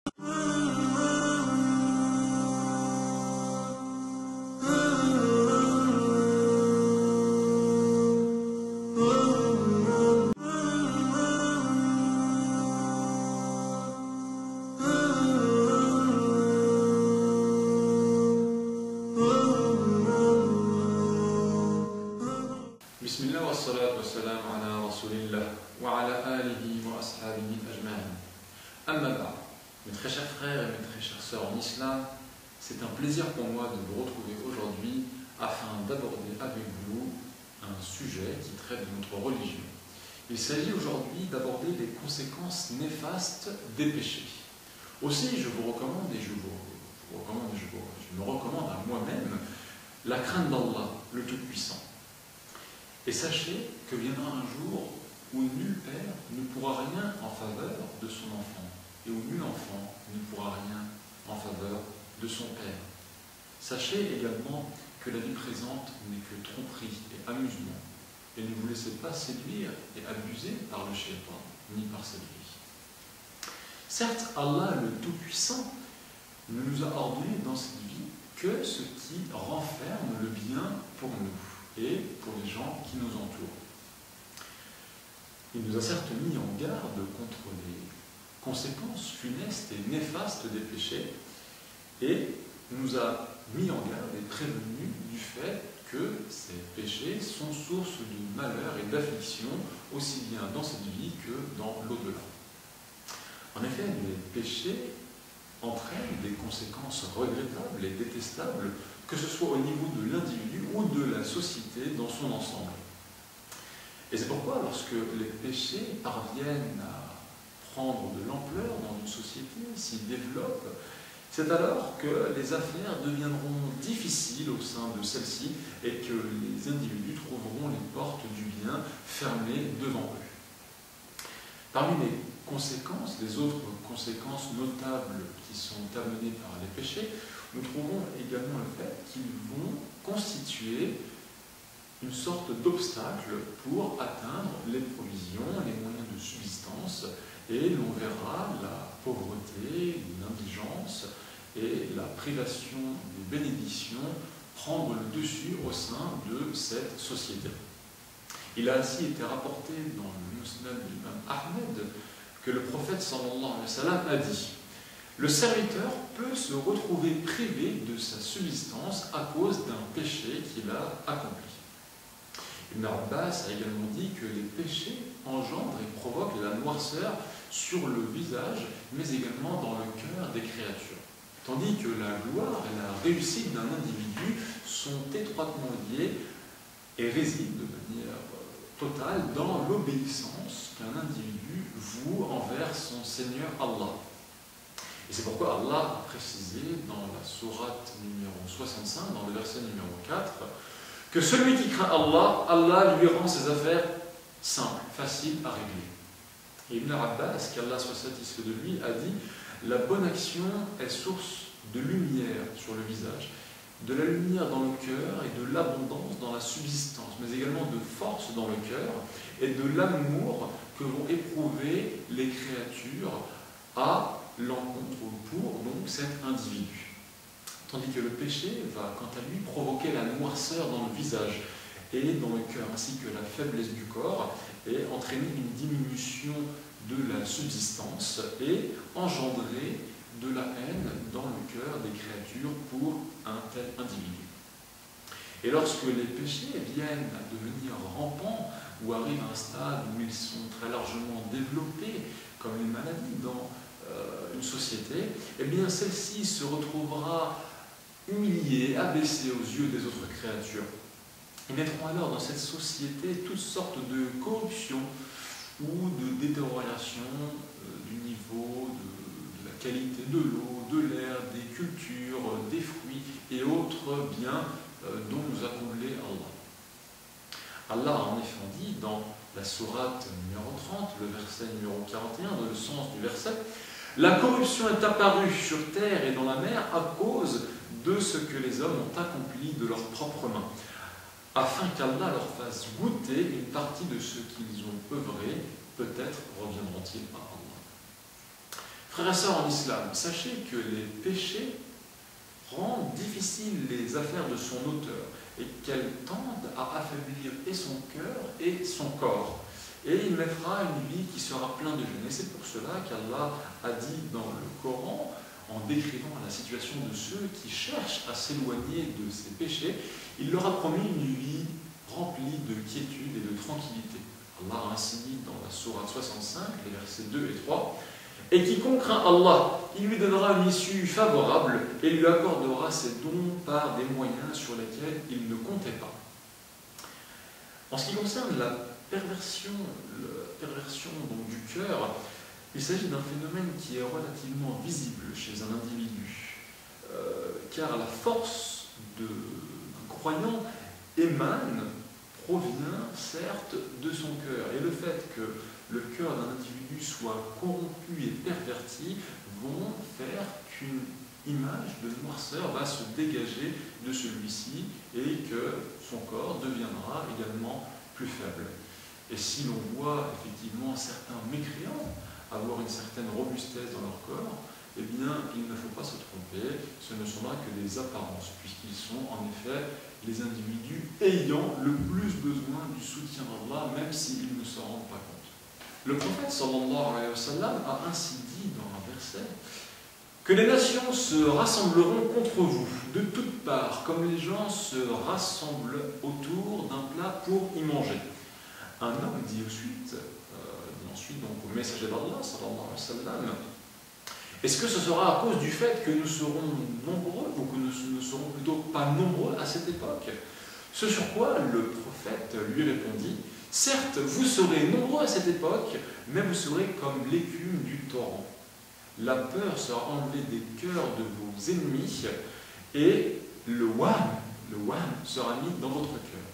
Bismillah wa salatu wa salam ala rasulillah wa ala alihi wa ashabihi ajma'in. Amma ba'd. Mes très chers frères et mes très chères sœurs en islam, c'est un plaisir pour moi de vous retrouver aujourd'hui afin d'aborder avec vous un sujet qui traite de notre religion. Il s'agit aujourd'hui d'aborder les conséquences néfastes des péchés. Aussi, je me recommande à moi-même la crainte d'Allah, le Tout-Puissant. Et sachez que viendra un jour où nul père ne pourra rien en faveur de son enfant, et où nul enfant ne pourra rien en faveur de son père. Sachez également que la vie présente n'est que tromperie et amusement, et ne vous laissez pas séduire et abuser par le shaitan, ni par cette vie. Certes, Allah le Tout-Puissant ne nous a ordonné dans cette vie que ce qui renferme le bien pour nous et pour les gens qui nous entourent. Il nous a certes mis en garde contre les conséquences funestes et néfastes des péchés et nous a mis en garde et prévenu du fait que ces péchés sont source de malheur et d'affliction aussi bien dans cette vie que dans l'au-delà. En effet, les péchés entraînent des conséquences regrettables et détestables, que ce soit au niveau de l'individu ou de la société dans son ensemble. Et c'est pourquoi, lorsque les péchés parviennent à prendre de l'ampleur dans une société, s'y développent, c'est alors que les affaires deviendront difficiles au sein de celle-ci et que les individus trouveront les portes du bien fermées devant eux. Parmi les conséquences, les autres conséquences notables qui sont amenées par les péchés, nous trouvons également le fait qu'ils vont constituer une sorte d'obstacle pour atteindre les provisions, les moyens de subsistance, et l'on verra la pauvreté, l'indigence et la privation des bénédictions prendre le dessus au sein de cette société. Il a ainsi été rapporté dans le Musnad d'Imam Ahmed que le prophète sallallahu alayhi wa sallam a dit: le serviteur peut se retrouver privé de sa subsistance à cause d'un péché qu'il a accompli. Ibn Abbas a également dit que les péchés engendrent et provoquent la noirceur sur le visage, mais également dans le cœur des créatures. Tandis que la gloire et la réussite d'un individu sont étroitement liées et résident de manière totale dans l'obéissance qu'un individu voue envers son Seigneur Allah. Et c'est pourquoi Allah a précisé dans la sourate numéro 65, dans le verset numéro 4, que celui qui craint Allah, Allah lui rend ses affaires simples, faciles à régler. Et Ibn Abbas, qu'Allah soit satisfait de lui, a dit: la bonne action est source de lumière sur le visage, de la lumière dans le cœur et de l'abondance dans la subsistance, mais également de force dans le cœur et de l'amour que vont éprouver les créatures à l'encontre pour donc cet individu. Tandis que le péché va quant à lui provoquer la noirceur dans le visage et dans le cœur, ainsi que la faiblesse du corps, et entraîner une diminution de la subsistance et engendrer de la haine dans le cœur des créatures pour un tel individu. Et lorsque les péchés viennent à devenir rampants ou arrivent à un stade où ils sont très largement développés, comme les maladies dans une société, eh bien celle-ci se retrouvera humiliée, abaissée aux yeux des autres créatures. Et naîtront alors dans cette société toutes sortes de corruption ou de détérioration du niveau, de la qualité de l'eau, de l'air, des cultures, des fruits et autres biens dont nous a comblé Allah. Allah a en effet dit dans la sourate numéro 30, le verset numéro 41, dans le sens du verset: la corruption est apparue sur terre et dans la mer à cause de ce que les hommes ont accompli de leurs propres mains, afin qu'Allah leur fasse goûter une partie de ce qu'ils ont œuvré, peut-être reviendront-ils à Allah. Frères et sœurs en islam, sachez que les péchés rendent difficiles les affaires de son auteur et qu'elles tendent à affaiblir et son cœur et son corps. Et il mettra une vie qui sera pleine de jeûne. Et c'est pour cela qu'Allah a dit dans le Coran, en décrivant la situation de ceux qui cherchent à s'éloigner de ces péchés, il leur a promis une vie remplie de quiétude et de tranquillité. Allah a ainsi dit dans la sourate 65, les versets 2 et 3, « Et quiconque craint Allah, il lui donnera une issue favorable et lui accordera ses dons par des moyens sur lesquels il ne comptait pas. » En ce qui concerne la perversion donc, du cœur, il s'agit d'un phénomène qui est relativement visible chez un individu, car la force d'un croyant provient certes de son cœur. Et le fait que le cœur d'un individu soit corrompu et perverti vont faire qu'une image de noirceur va se dégager de celui-ci et que son corps deviendra également plus faible. Et si l'on voit effectivement certains mécréants avoir une certaine robustesse dans leur corps, eh bien, il ne faut pas se tromper, ce ne sont là que des apparences, puisqu'ils sont en effet les individus ayant le plus besoin du soutien d'Allah, même s'ils ne s'en rendent pas compte. Le prophète sallallahu alayhi wa sallam a ainsi dit dans un verset que les nations se rassembleront contre vous de toutes parts, comme les gens se rassemblent autour d'un plat pour y manger. Un homme dit ensuite donc au messager d'Allah sallallahu alayhi wa sallam, est-ce que ce sera à cause du fait que nous serons nombreux ou que nous ne serons plutôt pas nombreux à cette époque? Ce sur quoi le prophète lui répondit, certes, vous serez nombreux à cette époque, mais vous serez comme l'écume du torrent. La peur sera enlevée des cœurs de vos ennemis et le wahn sera mis dans votre cœur.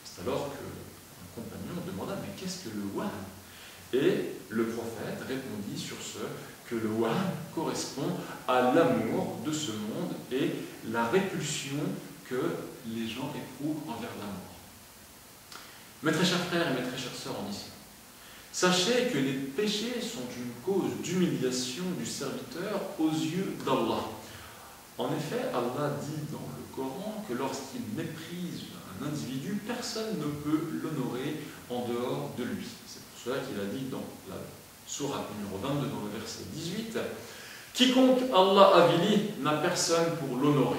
C'est alors qu'un compagnon demanda, mais qu'est-ce que le wahn? Et le prophète répondit sur ce que le wahn correspond à l'amour de ce monde et la répulsion que les gens éprouvent envers la mort. Mes très chers frères et mes très chères sœurs en islam, sachez que les péchés sont une cause d'humiliation du serviteur aux yeux d'Allah. En effet, Allah dit dans le Coran que lorsqu'il méprise un individu, personne ne peut l'honorer en dehors de lui. C'est pour cela qu'il a dit dans la sourate numéro 22, dans le verset 18, « Quiconque Allah avilit n'a personne pour l'honorer. »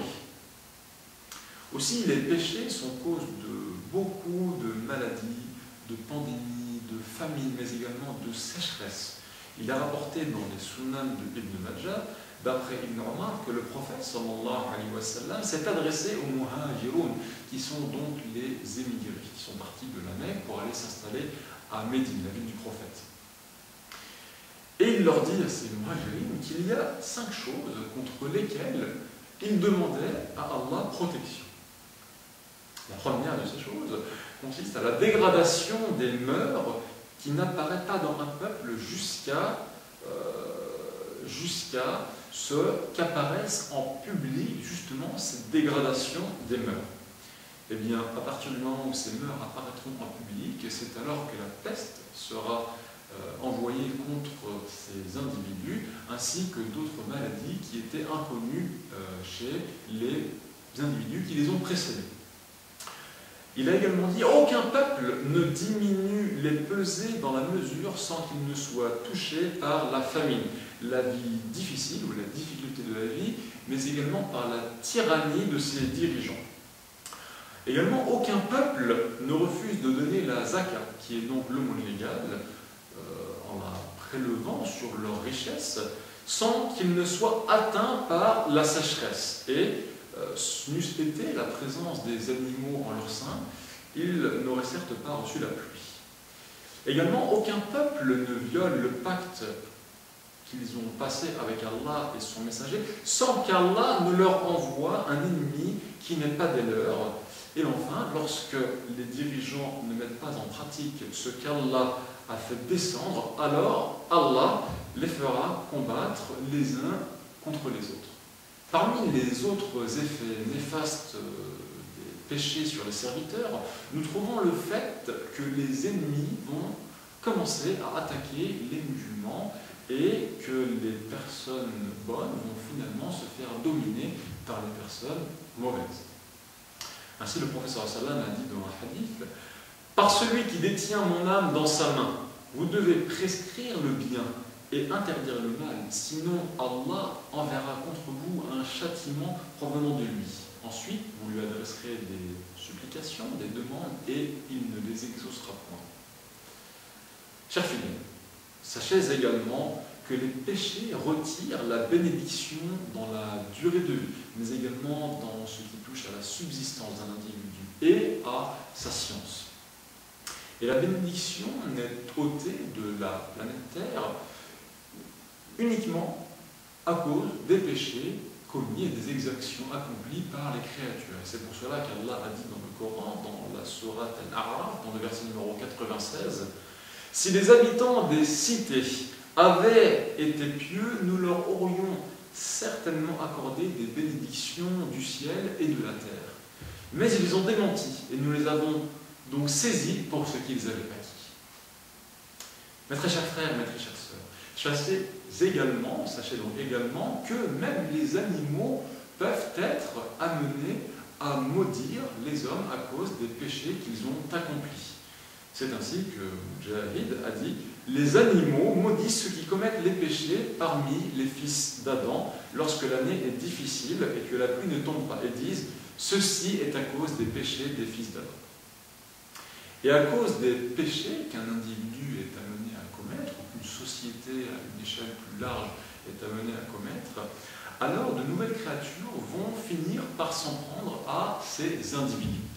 Aussi, les péchés sont cause de beaucoup de maladies, de pandémies, de famines, mais également de sécheresse. Il a rapporté dans les Sunan de Ibn Majah, d'après Ibn Omar, que le prophète sallallahu alayhi wa sallam s'est adressé aux muhajiroun, qui sont donc les émigrés, qui sont partis de la Mecque pour aller s'installer à Médine, la ville du prophète. Et il leur dit à ces muhajiroun qu'il y a 5 choses contre lesquelles il demandait à Allah protection. La première de ces choses consiste à la dégradation des mœurs qui n'apparaît pas dans un peuple jusqu'à ce qu'apparaisse en public justement cette dégradation des mœurs. Eh bien, à partir du moment où ces mœurs apparaîtront en public, c'est alors que la peste sera envoyée contre ces individus, ainsi que d'autres maladies qui étaient inconnues chez les individus qui les ont précédés. Il a également dit « Aucun peuple ne diminue les pesées dans la mesure sans qu'il ne soit touché par la famine, la vie difficile ou la difficulté de la vie, mais également par la tyrannie de ses dirigeants. » Également, aucun peuple ne refuse de donner la zakat, qui est donc l'aumône légale, en la prélevant sur leur richesse, sans qu'il ne soit atteint par la sécheresse. Et n'eussent été la présence des animaux en leur sein, ils n'auraient certes pas reçu la pluie. Également, aucun peuple ne viole le pacte qu'ils ont passé avec Allah et son messager, sans qu'Allah ne leur envoie un ennemi qui n'est pas des leurs. Et enfin, lorsque les dirigeants ne mettent pas en pratique ce qu'Allah a fait descendre, alors Allah les fera combattre les uns contre les autres. Parmi les autres effets néfastes des péchés sur les serviteurs, nous trouvons le fait que les ennemis vont commencer à attaquer les musulmans et que les personnes bonnes vont finalement se faire dominer par les personnes mauvaises. Ainsi, le professeur sallam a dit dans un hadith: par celui qui détient mon âme dans sa main, vous devez prescrire le bien et interdire le mal, sinon Allah enverra contre vous un châtiment provenant de lui. Ensuite, vous lui adresserez des supplications, des demandes, et il ne les exaucera point. Chers fidèles, sachez également que les péchés retirent la bénédiction dans la durée de vie, mais également dans ce qui touche à la subsistance d'un individu et à sa science. Et la bénédiction n'est ôtée de la planète Terre uniquement à cause des péchés commis et des exactions accomplies par les créatures. Et c'est pour cela qu'Allah a dit dans le Coran, dans la sourate Al-A'raf, dans le verset numéro 96, « Si les habitants des cités avaient été pieux, nous leur aurions certainement accordé des bénédictions du ciel et de la terre. Mais ils ont démenti, et nous les avons donc saisis pour ce qu'ils avaient acquis. » Mes très chers frères, mes très chères sœurs, sachez donc également que même les animaux peuvent être amenés à maudire les hommes à cause des péchés qu'ils ont accomplis. C'est ainsi que Mujahid a dit: les animaux maudissent ceux qui commettent les péchés parmi les fils d'Adam lorsque l'année est difficile et que la pluie ne tombe pas, et disent: ceci est à cause des péchés des fils d'Adam. Et à cause des péchés qu'un individu est amené à commettre, ou qu'une société à une échelle plus large est amenée à commettre, alors de nouvelles créatures vont finir par s'en prendre à ces individus.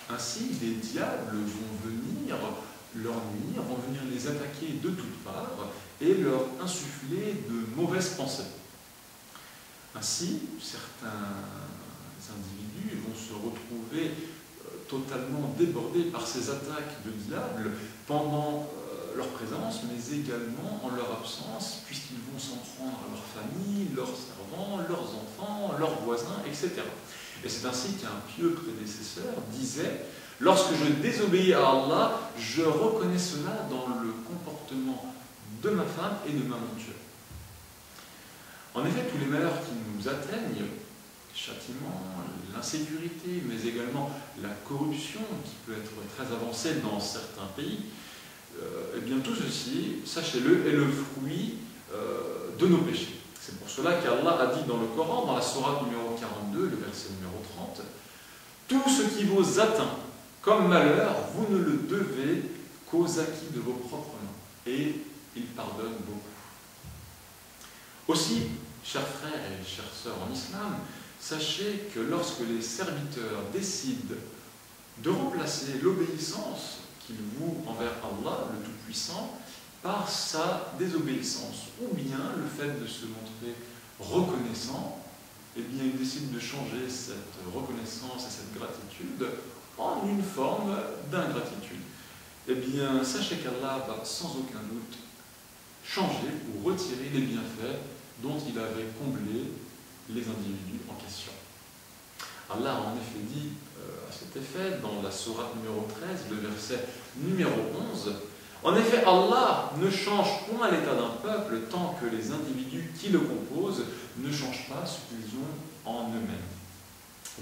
Ainsi, les diables vont venir leur nuire, vont venir les attaquer de toutes parts et leur insuffler de mauvaises pensées. Ainsi, certains individus vont se retrouver totalement débordés par ces attaques de diables pendant leur présence, mais également en leur absence, puisqu'ils vont s'en prendre à leur famille, leurs servants, leurs enfants, leurs voisins, etc. Et c'est ainsi qu'un pieux prédécesseur disait: lorsque je désobéis à Allah, je reconnais cela dans le comportement de ma femme et de ma monture. En effet, tous les malheurs qui nous atteignent, le châtiment, l'insécurité, mais également la corruption, qui peut être très avancée dans certains pays, eh bien tout ceci, sachez-le, est le fruit de nos péchés. C'est pour cela qu'Allah a dit dans le Coran, dans la sourate numéro 42, le verset numéro 30, « Tout ce qui vous atteint comme malheur, vous ne le devez qu'aux acquis de vos propres mains. » Et il pardonne beaucoup. Aussi, chers frères et chères sœurs en islam, sachez que lorsque les serviteurs décident de remplacer l'obéissance qu'ils vouent envers Allah, le Tout-Puissant, par sa désobéissance, ou bien le fait de se montrer reconnaissant, eh bien ils décident de changer cette reconnaissance et cette gratitude en une forme d'ingratitude. Eh bien, sachez qu'Allah va sans aucun doute changer ou retirer les bienfaits dont il avait comblé les individus en question. Allah a en effet dit à cet effet dans la sourate numéro 13, le verset numéro 11, « En effet, Allah ne change point l'état d'un peuple tant que les individus qui le composent ne changent pas ce qu'ils ont en eux-mêmes. »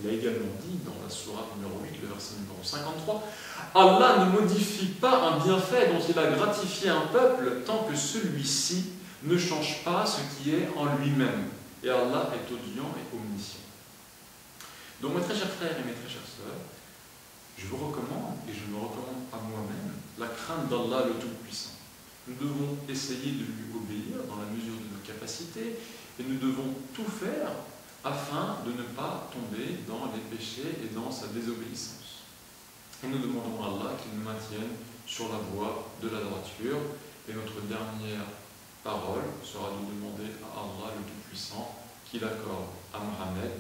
Il a également dit dans la sourate numéro 8, le verset numéro 53, « Allah ne modifie pas un bienfait dont il a gratifié un peuple tant que celui-ci ne change pas ce qui est en lui-même. Et Allah est audient et omniscient. » Donc mes très chers frères et mes très chères sœurs, je vous recommande, et je me recommande à moi-même, la crainte d'Allah le Tout-Puissant. Nous devons essayer de lui obéir dans la mesure de nos capacités, et nous devons tout faire afin de ne pas tomber dans les péchés et dans sa désobéissance. Et nous demandons à Allah qu'il nous maintienne sur la voie de la droiture, et notre dernière parole sera de demander à Allah le Tout-Puissant qu'il accorde à Mohammed,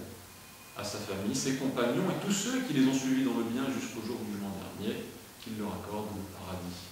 à sa famille, ses compagnons et tous ceux qui les ont suivis dans le bien jusqu'au jour du jugement dernier, qu'il leur accorde le paradis.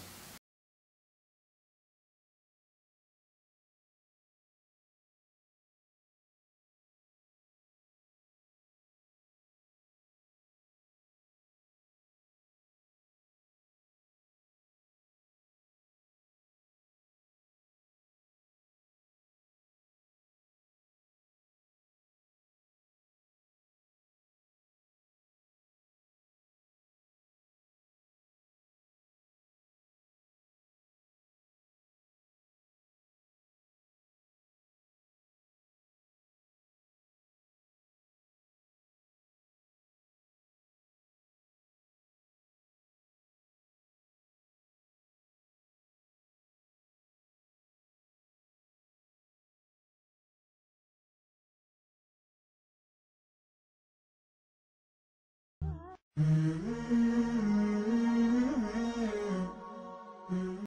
Mm-hmm.